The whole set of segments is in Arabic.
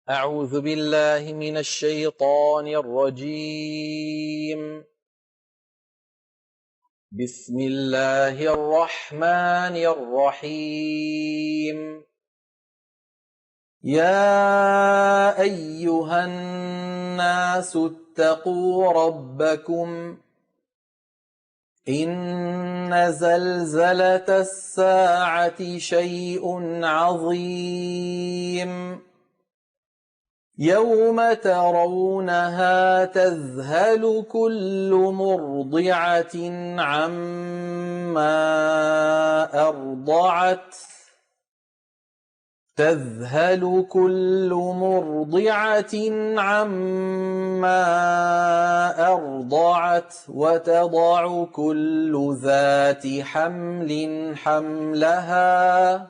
أعوذ بالله من الشيطان الرجيم. بسم الله الرحمن الرحيم. يا أيها الناس اتقوا ربكم إن زلزلة الساعة شيء عظيم يوم ترونها تذهل كل مرضعة عما أرضعت وتضع كل ذات حمل حملها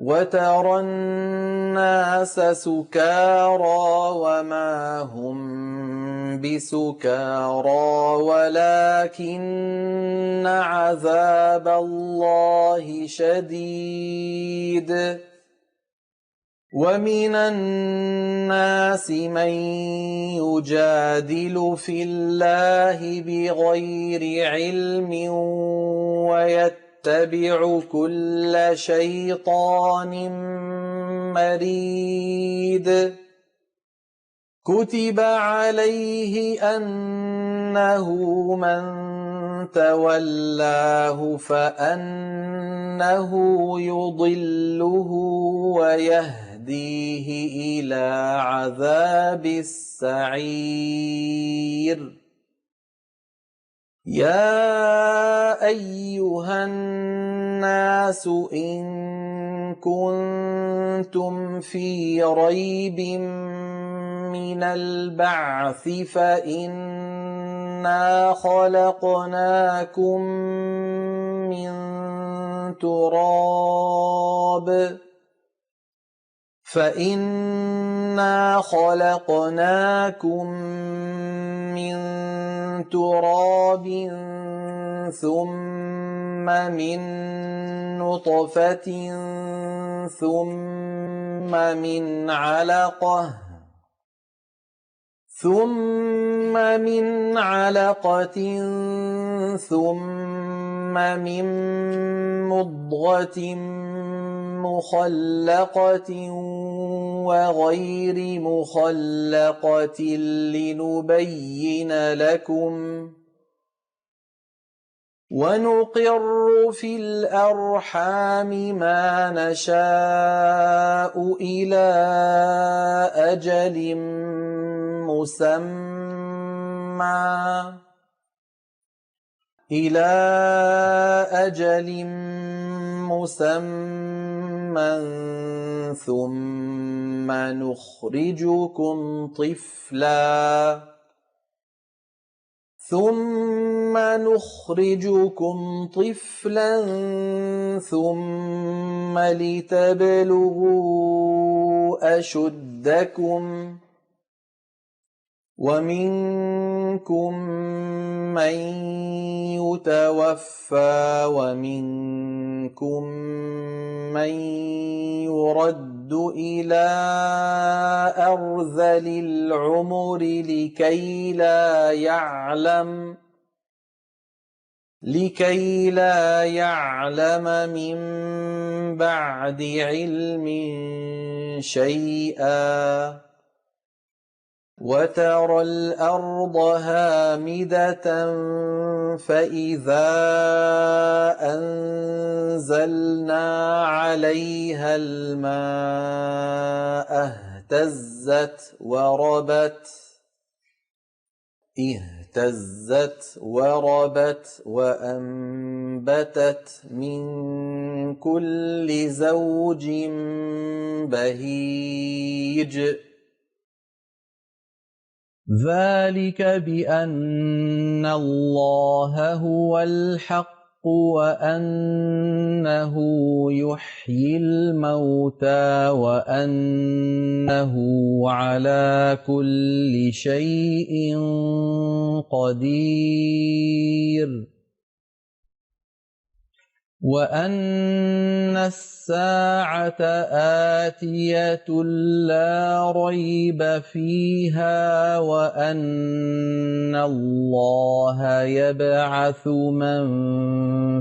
وترى الناس سكارى وما هم بسكارى ولكن عذاب الله شديد ومن الناس من يجادل في الله بغير علم ويتبع كل شيطان مريد كتب عليه أنه من تولاه فأنه يضله ويهديه إلى عذاب السعير. يا أيها الناس إن كنتم في ريب من البعث فإنا خلقناكم من تراب ثم من نطفة ثم من علقة ثم من مضغة مخلقة وغير مخلقة لنبين لكم ونقر في الأرحام ما نشاء إلى أجل مسمى ثم نخرجكم طفلا ثم لتبلغوا أشدكم ومنكم من يتوفى ومنكم من يرد إلى أرذل العمر لكي لا يعلم من بعد علم شيئا وترى الأرض هامدة فإذا أنزلنا عليها الماء اهتزت وربت وأنبتت من كل زوج بهيج ذلك بأن الله هو الحق وأنه يحيي الموتى وأنه على كل شيء قدير وأن الساعة آتية لا ريب فيها وأن الله يبعث من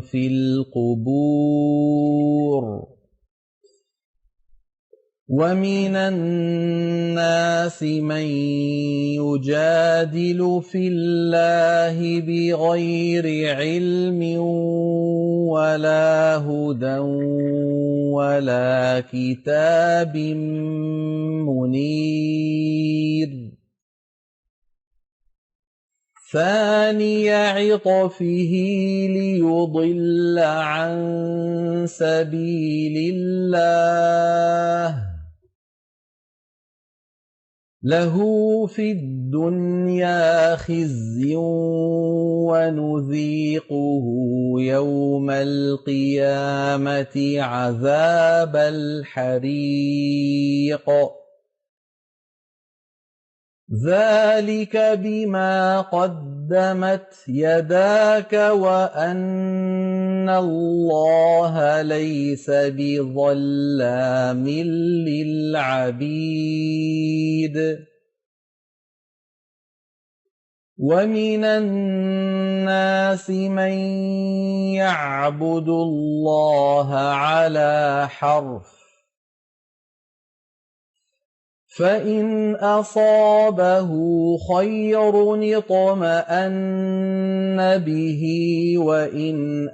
في القبور ومن الناس من يجادل في الله بغير علم ولا هدى ولا كتاب منير ثاني عطفه ليضل عن سبيل الله له في الدنيا خزي ونذيقه يوم القيامة عذاب الحريق ذلك بما قدمت يداك وأن الله ليس بظلام للعبيد ومن الناس من يعبد الله على حرف فإن أصابه خير اطمأن به وإن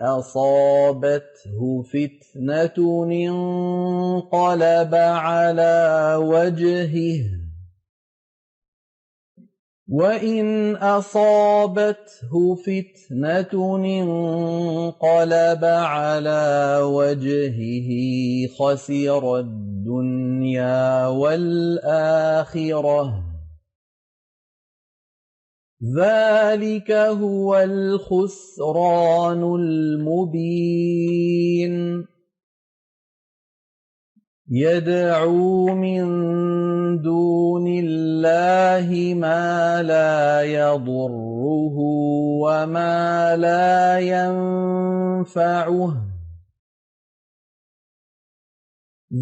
أصابته فتنة انقلب على وجهه خسر الدنيا والآخرة ذلك هو الخسران المبين يدعو من دون الله ما لا يضره وما لا ينفعه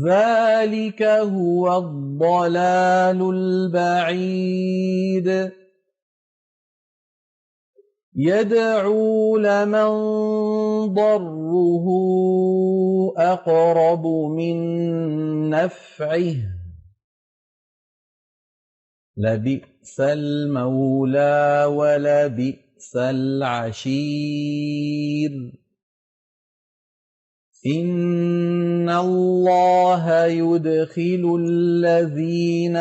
ذلك هو الضلال البعيد يدعو لمن ضره أقرب من نفعه لبئس المولى ولبئس العشير إن الله يدخل الذين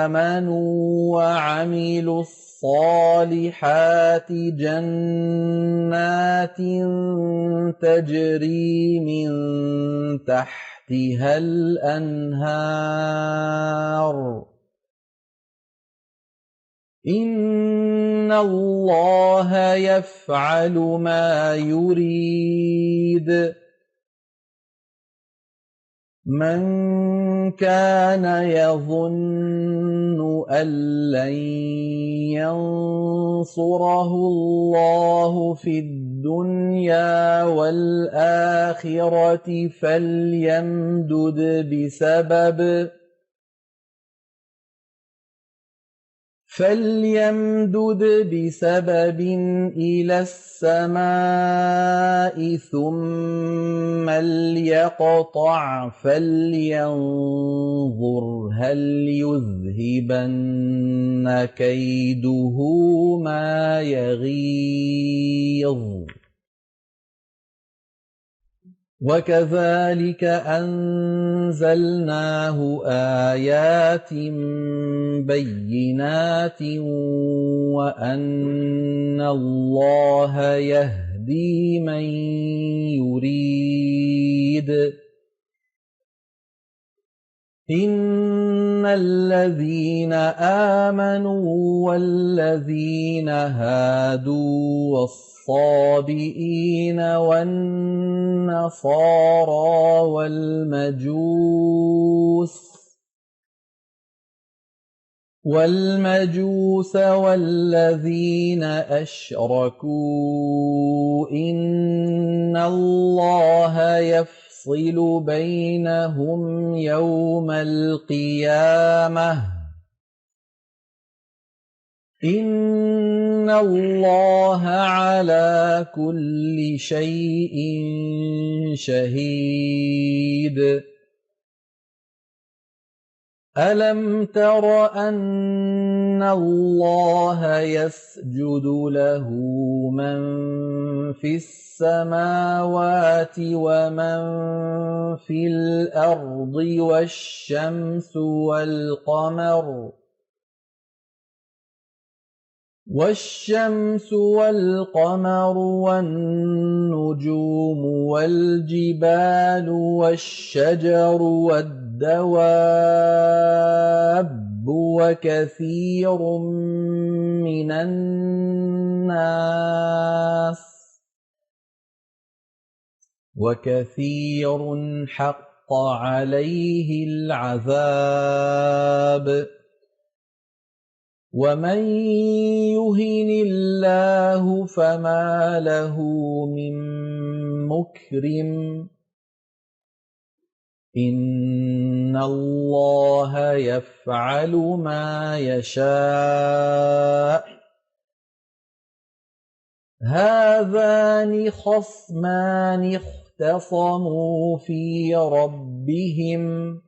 آمنوا وعملوا الصالحات جنات تجري من تحتها الأنهار إن الله يفعل ما يريد من كان يظن أن لن ينصره الله في الدنيا والآخرة فليمدد بسبب إلى السماء ثم ليقطع فلينظر هل يذهبن كيده ما يغيظ وكذلك أنزلناه آيات بينات وأن الله يهدي من يريد إن الذين آمنوا والذين هادوا والصابئين والنصارى والمجوس والذين أشركوا إن الله يفصل بينهم يوم القيامة إن الله على كل شيء شهيد ألم تر أن الله يسجد له من في السماوات ومن في الأرض والشمس والقمر والنجوم والجبال والشجر والدواب وكثير من الناس وكثير حق عليه العذاب ومن يهن الله فما له من مكرم إن الله يفعل ما يشاء هذان خصمان اختصموا في ربهم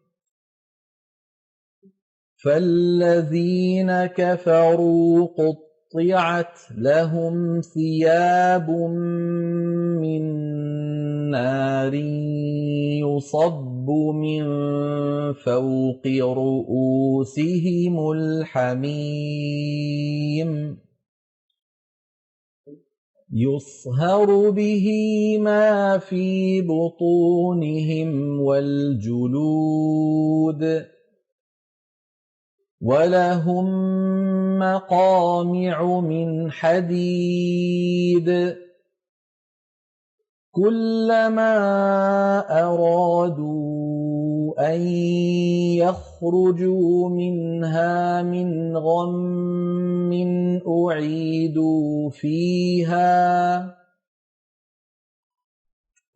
فالذين كفروا قطعت لهم ثياب من نار يصب من فوق رؤوسهم الحميم يصهر به ما في بطونهم والجلود ولهم مقامع من حديد كلما أرادوا أن يخرجوا منها من غم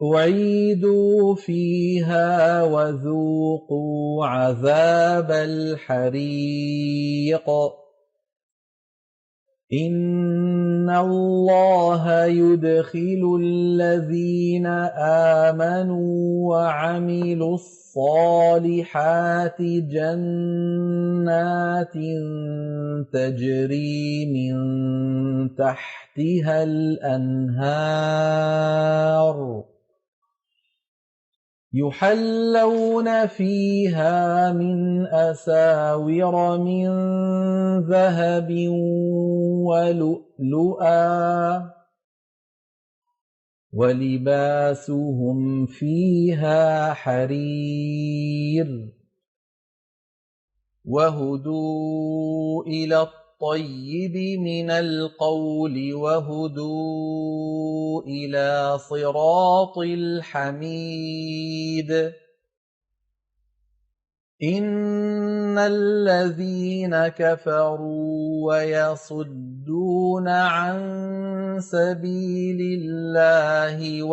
أعيدوا فيها وذوقوا عذاب الحريق إن الله يدخل الذين آمنوا وعملوا الصالحات جنات تجري من تحتها الأنهار يحلون فيها من أساور من ذهب ولؤلؤا ولباسهم فيها حرير وهدوا إلى الطيب من القول وهدوا إلى صراط الحميد إن الذين كفروا ويصدون عن سبيل الله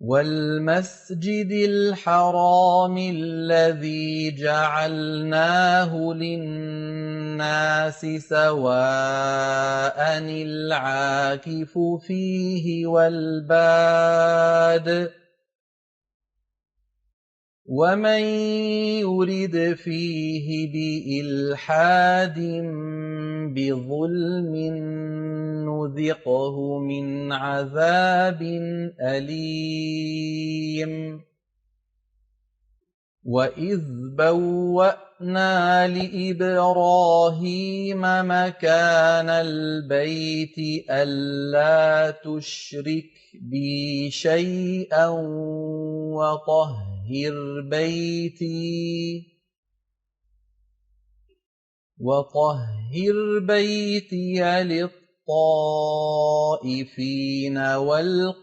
والمسجد الحرام الذي جعلناه للناس سواء العاكف فيه والباد ومن يرد فيه بإلحاد بظلم نذقه من عذاب أليم وإذ بوأنا لإبراهيم مكان البيت ألا تشرك بي شيئا وطهر بيتي للطائفين والقائمين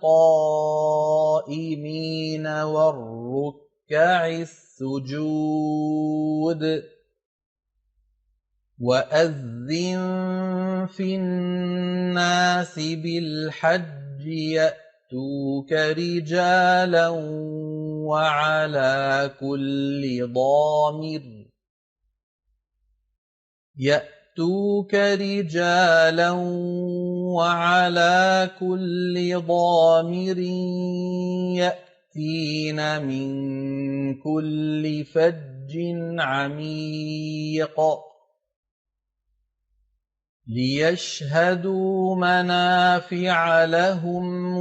الرُّكَّعِ السُّجُودِ وَأَذِّن فِي النَّاسِ بِالْحَجِّ يَأْتُوكَ رِجَالًا وَعَلَىٰ كُلِّ ضَامِرٍ يَأْتِينَ مِن كُلِّ فَجٍّ عَمِيقٍ لِيَشْهَدُوا مَنَافِعَ لَهُمْ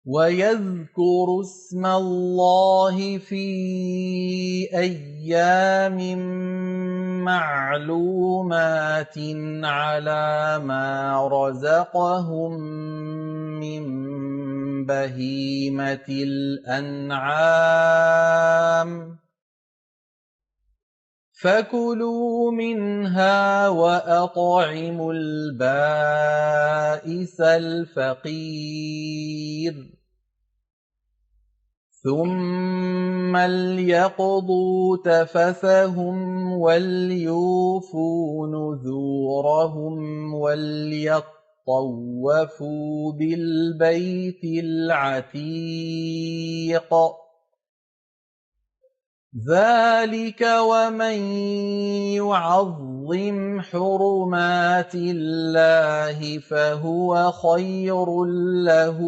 وَيَذْكُرُوا اسْمَ اللَّهِ فِي أَيَّامٍ مَّعْلُومَاتٍ عَلَىٰ مَا رَزَقَهُم مِّن بَهِيمَةِ الْأَنْعَامِ فَكُلُوا مِنْهَا وَأَطْعِمُوا الْبَائِسَ الْفَقِيرَ ثُمَّ لْيَقْضُوا تَفَثَهُمْ وَلْيُوفُوا نُذُورَهُمْ وَلْيَطَّوَّفُوا بِالْبَيْتِ الْعَتِيقِ ذَلِكَ وَمَن يُعَظِّمْ حُرُمَاتِ اللَّهِ فَهُوَ خَيْرٌ لَّهُ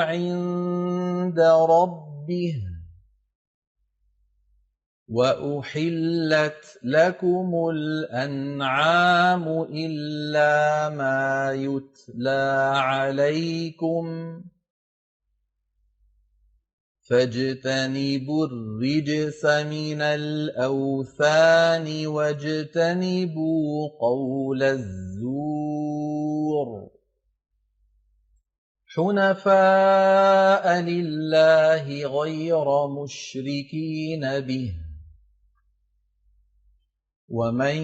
عِندَ رَبِّهِ وَأُحِلَّتْ لَكُمُ الْأَنْعَامُ إِلَّا مَا يُتْلَىٰ عَلَيْكُمْ فَاجْتَنِبُوا الرِّجْسَ مِنَ الْأَوْثَانِ وَاجْتَنِبُوا قَوْلَ الزُّورِ حُنَفَاءَ لِلَّهِ غَيْرَ مُشْرِكِينَ بِهِ ۚ وَمَن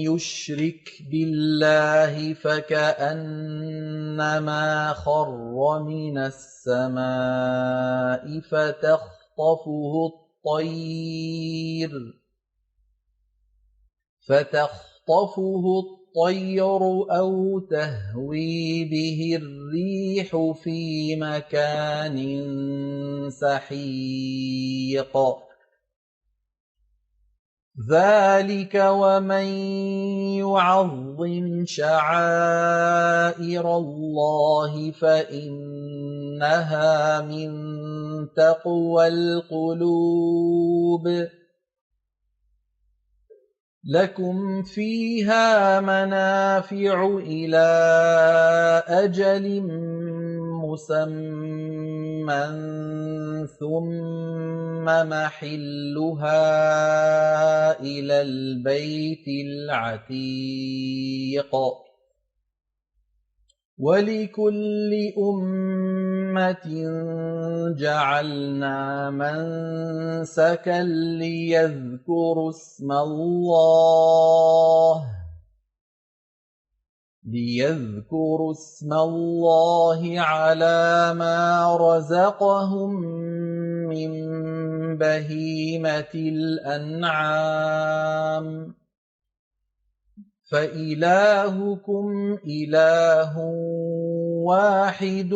يُشْرِكْ بِاللَّهِ فَكَأَنَّمَا خَرَّ مِنَ السَّمَاءِ فَتَخْطَفُهُ الطَّيْرُ أَوْ تَهْوِي بِهِ الرِّيحُ فِي مَكَانٍ سَحِيقٍ ذَلِكَ وَمَن يُعَظِّمْ شَعَائِرَ اللَّهِ فَإِنَّهَا مِن تَقْوَى الْقُلُوبِ لَكُمْ فِيهَا مَنَافِعُ إِلَىٰ أَجَلٍ مُّسَمًّى ثُمَّ مَحِلُّهَا إِلَى الْبَيْتِ الْعَتِيقِ وَلِكُلِّ أُمَّةٍ جَعَلْنَا مَنسَكًا لِّيَذْكُرُوا اسْمَ اللَّهِ عَلَىٰ مَا رَزَقَهُم مِّن بَهِيمَةِ الْأَنْعَامِ فَإِلَٰهُكُمْ إِلَٰهٌ وَاحِدٌ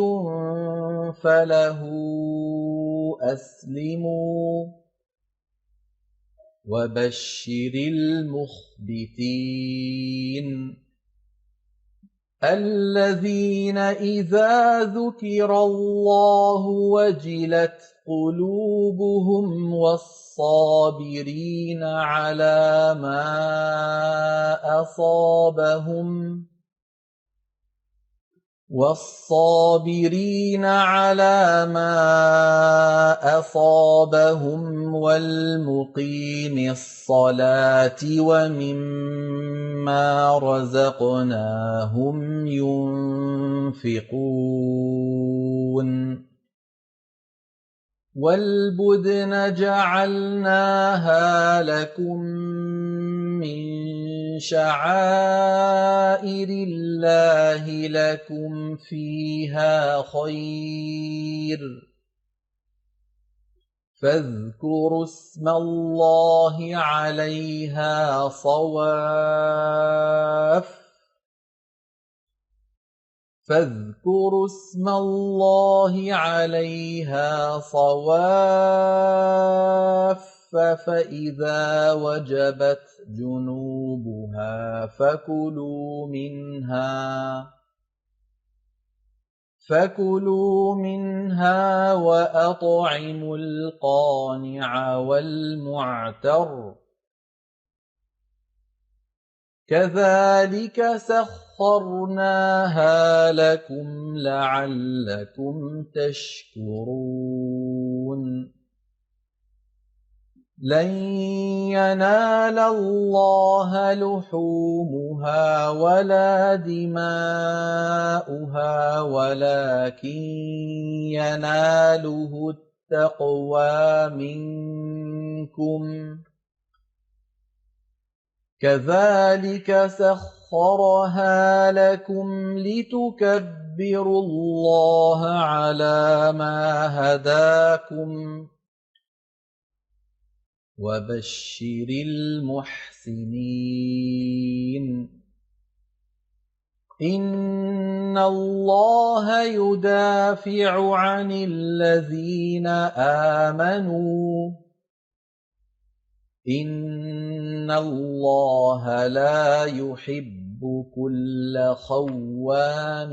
فَلَهُ أَسْلِمُوا وَبَشِّرِ الْمُخْبِتِينَ الَّذِينَ إِذَا ذُكِرَ اللَّهُ وَجِلَتْ قُلُوبُهُمْ وَالصَّابِرِينَ عَلَىٰ مَا أَصَابَهُمْ وَالْمُقِيمِي الصَّلَاةِ وَمِمَّا رَزَقْنَاهُمْ يُنفِقُونَ وَالْبُدْنَ جَعَلْنَاهَا لَكُم مِّن شَعَائِرِ اللَّهِ لَكُمْ فِيهَا خَيْرٌ فاذكروا اسم الله عليها صواف فإذا وجبت جنوبها فكلوا منها وأطعموا القانع والمعتر كذلك سخرناها لكم لعلكم تشكرون لن ينال الله لحومها ولا دماؤها ولكن يناله التقوى منكم كذلك سخرها لكم لتكبروا الله على ما هداكم وبشر المحسنين إن الله يدافع عن الذين آمنوا إن الله لا يحب كل خوان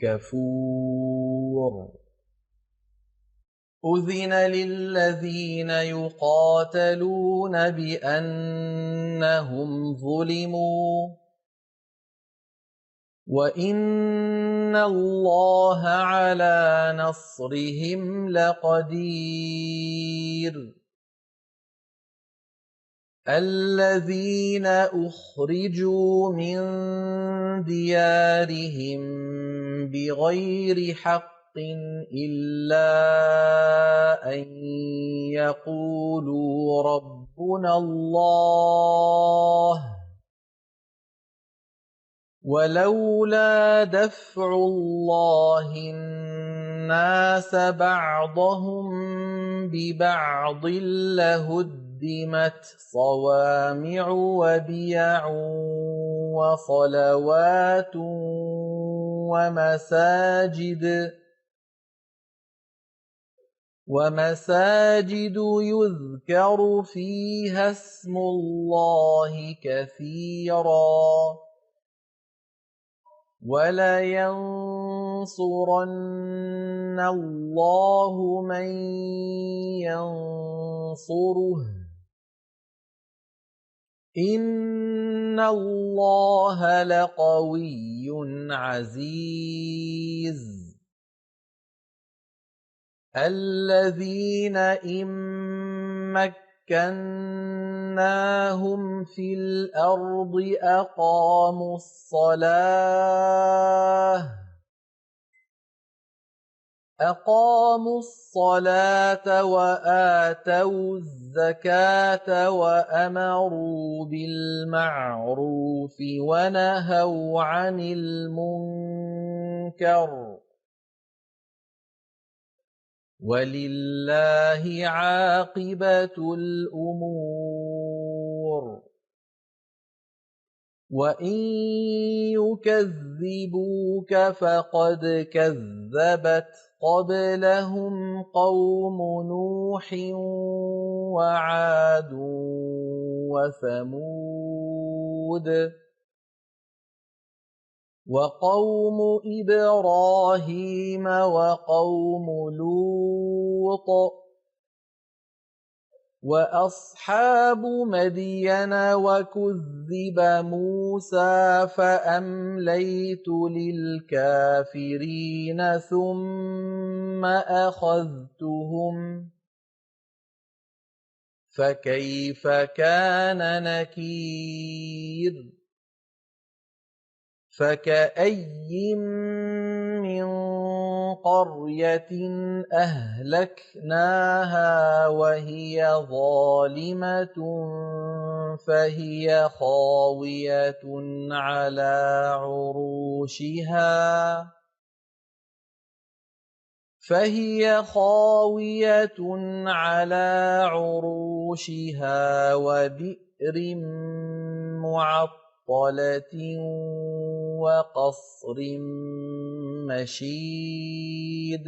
كفور أذن للذين يقاتلون بأنهم ظلموا وإن الله على نصرهم لقدير الذين أخرجوا من ديارهم بغير حق إلا أن يقولوا ربنا الله ولولا دفع الله الناس بعضهم ببعض لهدمت صوامع وبيع وصلوات ومساجد يذكر فيها اسم الله كثيرا ولينصرن الله من ينصره إن الله لقوي عزيز الذين إن مكناهم في الأرض أقاموا الصلاة وآتوا الزكاة وأمروا بالمعروف ونهوا عن المنكر ولله عاقبة الأمور وإن يكذبوك فقد كذبت قبلهم قوم نوح وعاد وثمود وقوم إبراهيم وقوم لوط وأصحاب مدين وكذب موسى فأمليت للكافرين ثم أخذتهم فكيف كان نكير فكأي من قرية أهلكناها وهي ظالمة فهي خاوية على عروشها وبئر معطلة وقصر مشيد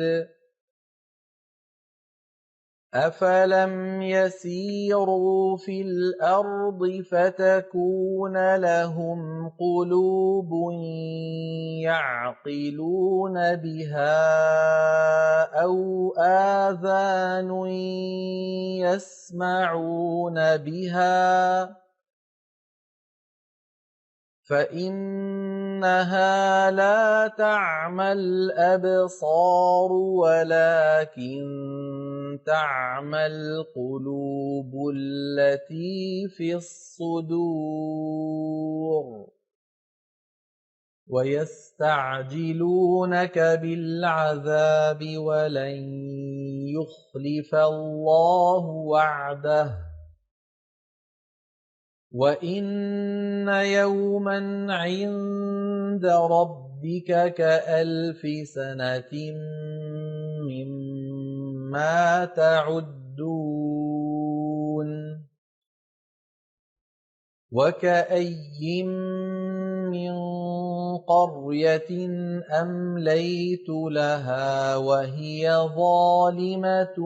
أفلم يسيروا في الأرض فتكون لهم قلوب يعقلون بها أو آذان يسمعون بها فإنها لا تعمى الأبصار ولكن تعمى القلوب التي في الصدور ويستعجلونك بالعذاب ولن يخلف الله وعده وإن يوماً عند ربك كألف سنة مما تعدون وكأي من قرية أمليت لها وهي ظالمة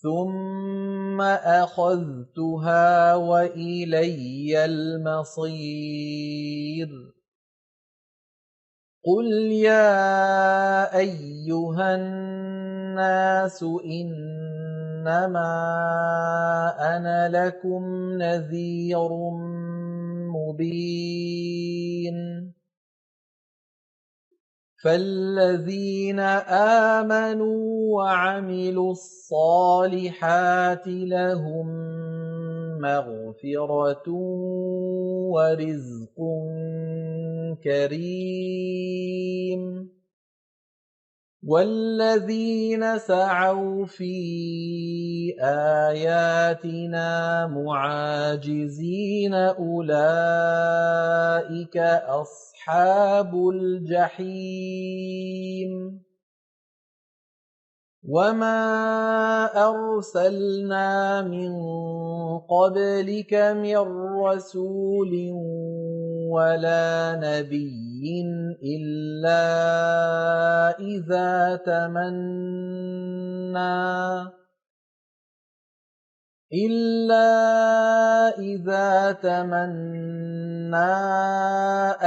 ثم أخذتها وإلي المصير قل يا أيها الناس إنما أنا لكم نذير مبين فالذين آمنوا وعملوا الصالحات لهم مغفرة ورزق كريم والذين سعوا في آياتنا معاجزين أولئك أصحاب الجحيم وما أرسلنا من قبلك من رسول ولا نبي إلا إذا تمنى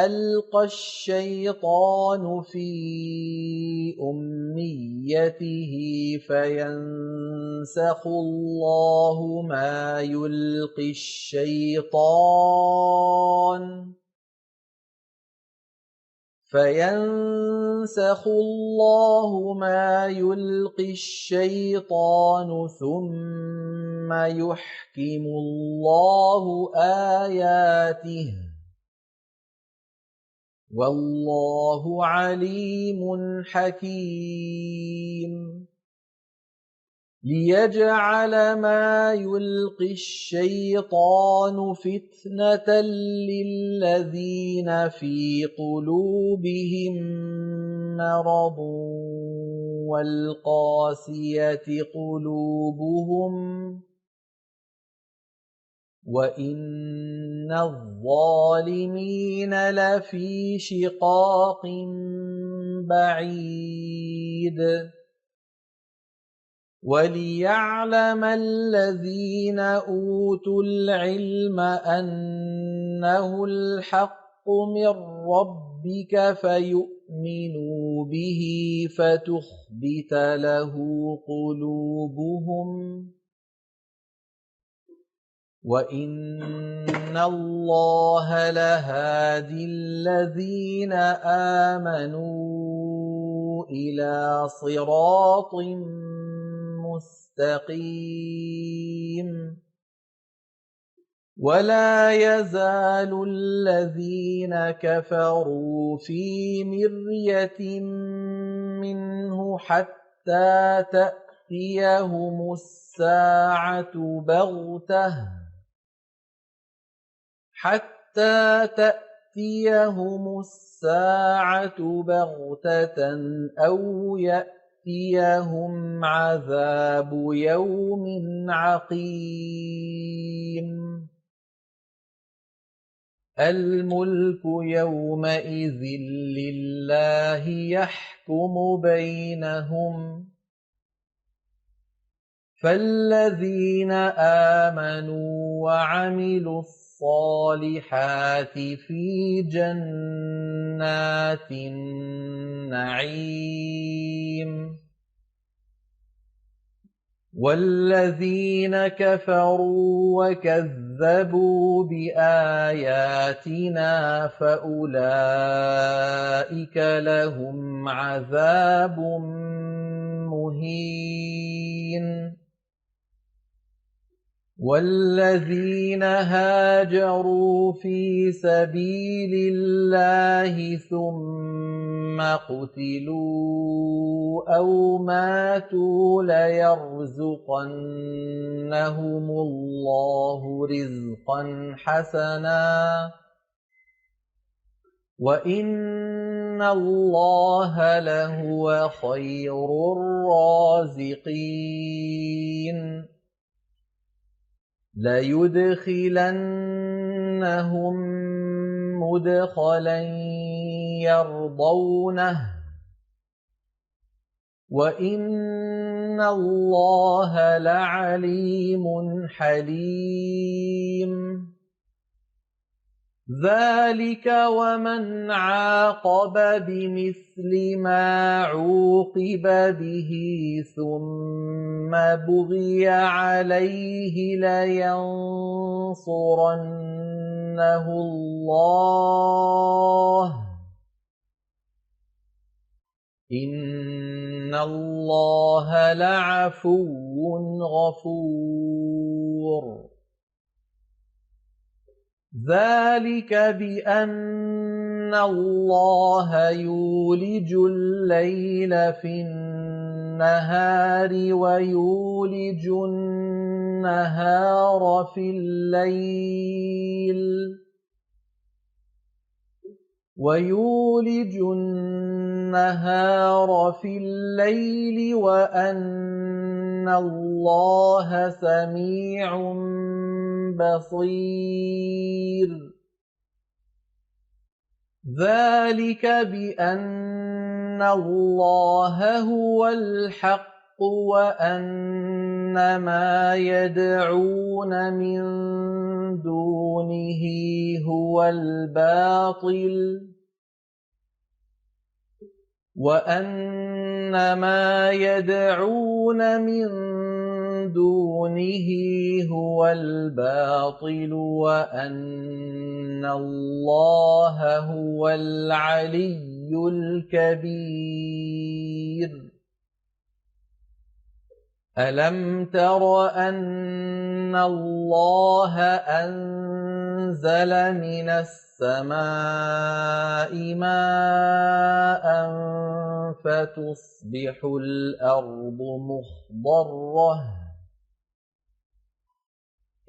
ألقى الشيطان في أمنيته فينسخ الله ما يلقي الشيطان ثم يحكم الله آياته والله عليم حكيم ليجعل ما يلقي الشيطان فتنة للذين في قلوبهم مرض والقاسية قلوبهم وإن الظالمين لفي شقاق بعيد وليعلم الذين أوتوا العلم أنه الحق من ربك فيؤمنوا به فتخبت له قلوبهم وإن الله لهادي الذين آمنوا إلى صراط مستقيم ولا يزال الذين كفروا في مرية منه حتى تأتيهم الساعة بغتة أو يأتيهم عذاب يوم عقيم الملك يومئذ لله يحكم بينهم فالذين آمنوا وعملوا الصالحات في جنات النعيم والذين كفروا وكذبوا بآياتنا فأولئك لهم عذاب مهين والذين هاجروا في سبيل الله ثم قتلوا أو ماتوا ليرزقنهم الله رزقا حسنا وإن الله لهو خير الرازقين ليدخلنهم مدخلا يرضونه وإن الله لعليم حليم ذلك ومن عاقب بمثل ما عوقب به ثم بغي عليه لينصرنه الله إن الله لعفو غفور ذلك بأن الله يولج الليل في النهار ويولج النهار في الليل وأن الله سميع بصير ذلك بأن الله هو الحق وأن ما يدعون من دونه هو الباطل وأن الله هو العلي الكبير ألم تر أن الله أنزل من السماء ماء فتصبح الأرض مخضرة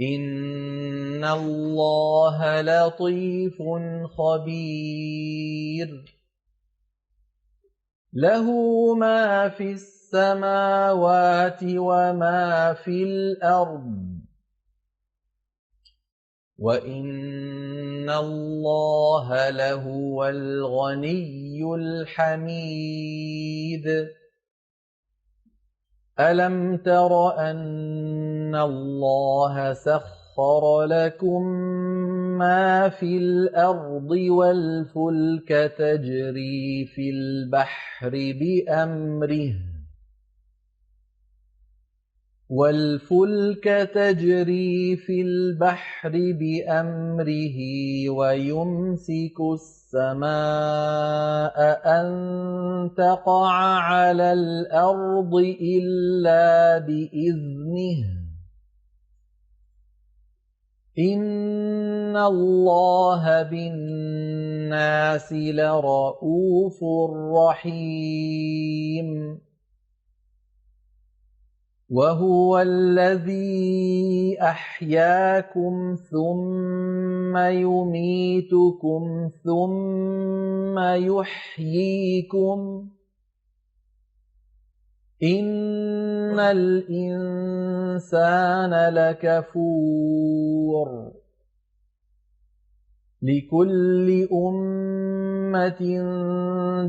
إن الله لطيف خبير له ما في السماوات وما في الأرض وإن الله لهو الغني الحميد ألم تر أن الله سخر لكم ما في الأرض والفلك تجري في البحر بأمره ويمسك السماء أن تقع على الأرض إلا بإذنه إن الله بالناس لرءوف رحيم وهو الذي أحياكم ثم يميتكم ثم يحييكم إن الإنسان لكفور لكل أمة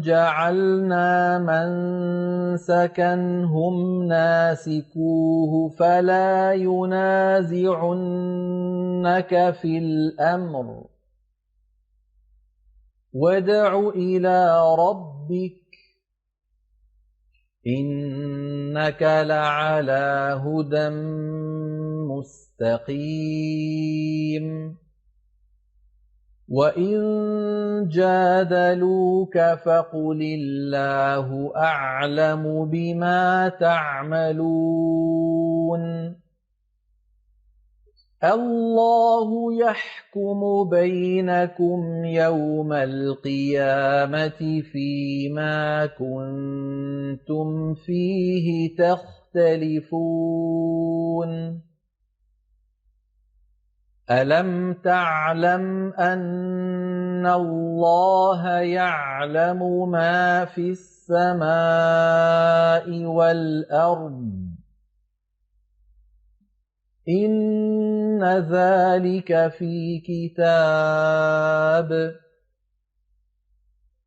جعلنا منسكا هم ناسكوه فلا ينازعنك في الأمر وادع إلى ربك إنك لعلى هدى مستقيم وإن جادلوك فقل الله أعلم بما تعملون الله يحكم بينكم يوم القيامة فيما كنتم فيه تختلفون ألم تعلم أن الله يعلم ما في السماء والأرض إن ذلك في كتاب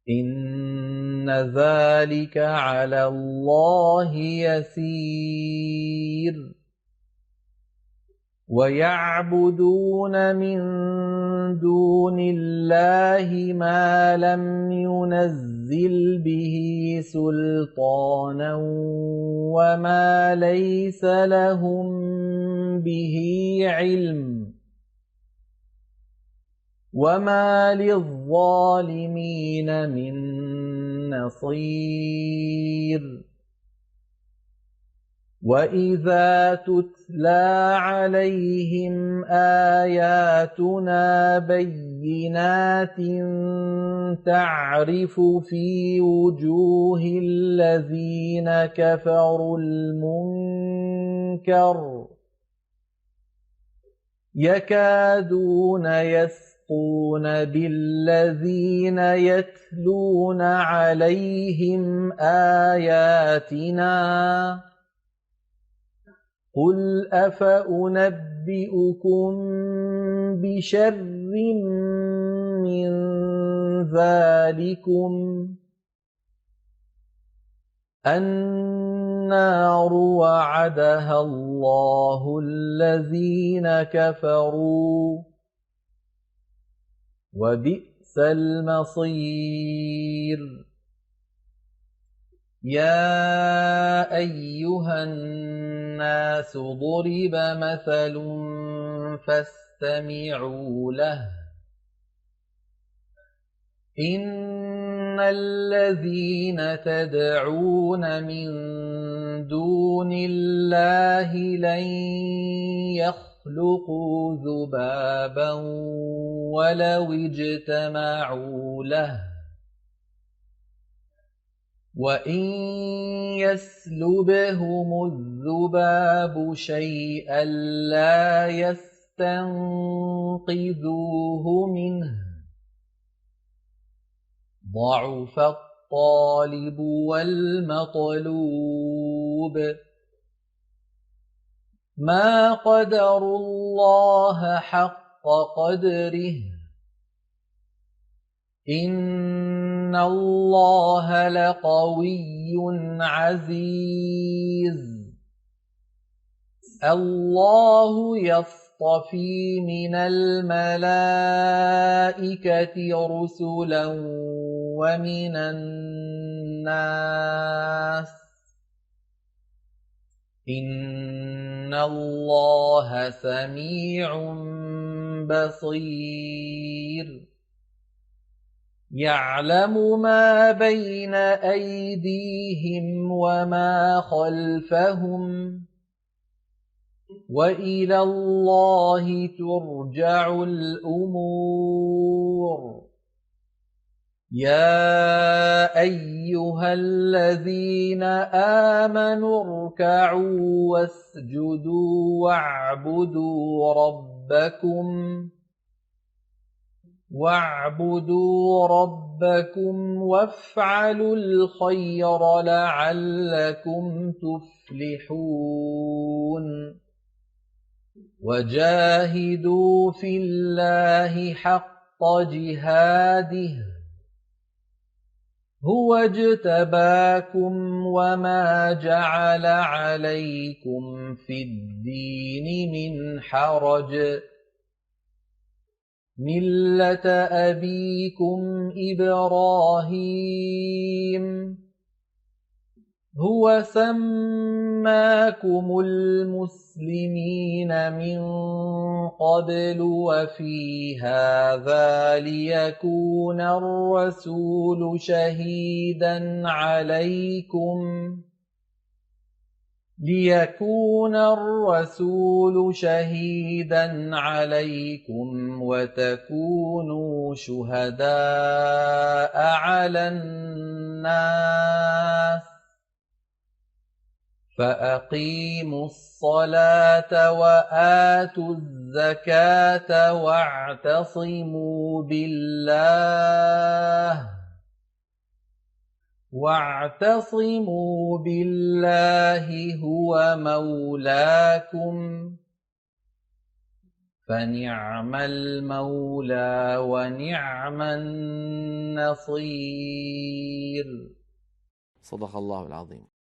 إن ذلك على الله يسير ويعبدون من دون الله ما لم ينزل به سلطانا وما ليس لهم به علم وما للظالمين من نصير وإذا تتلى عليهم آياتنا بينات تعرف في وجوه الذين كفروا المنكر يكادون يسقون بالذين يتلون عليهم آياتنا قل أفأنبئكم بشر من ذلكم النار وعدها الله الذين كفروا وبئس المصير يا أيها الناس ضرب مثل فاستمعوا له إن الذين تدعون من دون الله لن يخلقوا ذبابا ولو اجتمعوا له وإن يسلبهم الذباب شيئا لا يستنقذوه منه ضعف الطالب والمطلوب ما قدروا الله حق قدره إن الله لقوي عزيز الله يصطفي من الملائكة رسلا ومن الناس إن الله سميع بصير يعلم ما بين أيديهم وما خلفهم وإلى الله ترجع الأمور. يا أيها الذين آمنوا اركعوا واسجدوا واعبدوا ربكم وافعلوا الخير لعلكم تفلحون. وجاهدوا في الله حق جهاده هو اجتباكم وما جعل عليكم في الدين من حرج ملة أبيكم إبراهيم هو سماكم المسلمين من قبل وفي هذا ليكون الرسول شهيدا عليكم وتكونوا شهداء على الناس فأقيموا الصلاة وآتوا الزكاة واعتصموا بالله هو مولاكم فنعم المولى ونعم النصير. صدق الله العظيم.